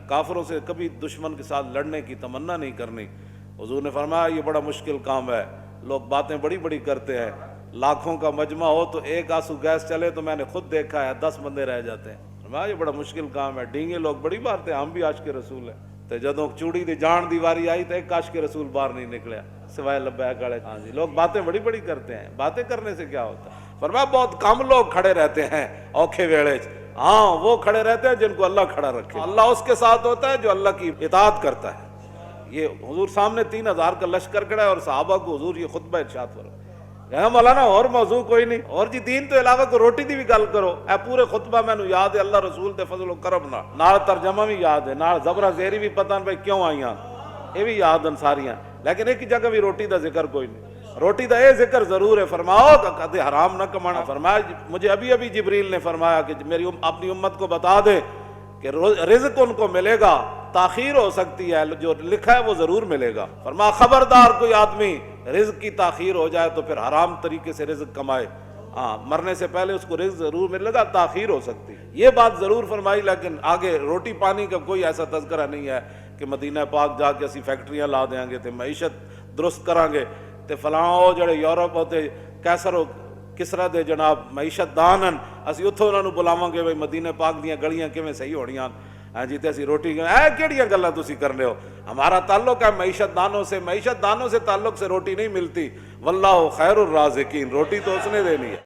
کافروں سے کبھی دشمن کے ساتھ لڑنے کی تمنا نہیں کرنی۔ حضور نے فرمایا یہ بڑا مشکل کام ہے، لوگ باتیں بڑی بڑی کرتے ہیں، لاکھوں کا مجمع ہو تو ایک آنسو گیس چلے تو میں نے خود دیکھا ہے 10 بندے رہ جاتے ہیں۔ فرمایا یہ بڑا مشکل کام ہے، ڈینگے لوگ بڑی مارتے ہیں، ہم بھی عاشق رسول ہیں، تو جدوں چوڑی دی جان دی واری آئی تو ایک عاشق رسول باہر نہیں نکلیا سوائے لبیک والے۔ ہاں جی، لوگ باتیں بڑی بڑی کرتے ہیں، باتیں کرنے سے کیا ہوتا ہے؟ فرمایا بہت کم لوگ کھڑے رہتے ہیں اوکھے ویڑے چ، ہاں وہ کھڑے رہتے ہیں جن کو اللہ کھڑا رکھے۔ اللہ اس کے ساتھ ہوتا ہے جو اللہ کی اطاعت کرتا ہے۔ یہ حضور سامنے 3000 کا لشکر کھڑا ہے اور صحابہ کو حضور یہ خطبہ ارشاد فرمایا، کہا مولانا اور موضوع کوئی نہیں، اور جی دین تو علاوہ کو روٹی دی بھی گل کرو۔ اے پورے خطبہ مینوں یاد ہے اللہ رسول دے فضل و کرم نال ترجمہ بھی یاد ہے، نال زبرہ زیری بھی پتہ نہیں کیوں آئیاں، یہ بھی یاد ہیں ساریاں، لیکن ایک جگہ بھی روٹی دا ذکر کوئی نہیں۔ روٹی دا اے ذکر ضرور ہے، فرماؤ کہ حرام نہ کمانا۔ فرمایا مجھے ابھی جبریل نے فرمایا کہ میری اپنی امت کو بتا دے کہ رزق ان کو ملے گا، تاخیر ہو سکتی ہے، جو لکھا ہے وہ ضرور ملے گا۔ فرمایا خبردار کوئی آدمی رزق کی تاخیر ہو جائے تو پھر حرام طریقے سے رزق کمائے، ہاں مرنے سے پہلے اس کو رزق ضرور ملے گا، تاخیر ہو سکتی ہے، یہ بات ضرور فرمائی۔ لیکن آگے روٹی پانی کا کوئی ایسا تذکرہ نہیں ہے کہ مدینہ پاک جا کے اسی فیکٹریاں لا دیں گے تے معیشت درست کریں گے تے فلاں او جڑے یورپ ہوتے کیسر و کسرا دے جناب معیشت دان ہیں، اسی اتھوں انہاں نوں بلاواں گے بھئی مدینہ پاک دیاں گلیاں کیویں صحیح ہونیاں، ہاں جی تے اسی روٹی اے کیڑیاں گلاں تسی کرنے ہو؟ ہمارا تعلق ہے معیشت دانوں سے تعلق سے روٹی نہیں ملتی، واللہ خیر الرازقین، روٹی تو اس نے دینی ہے۔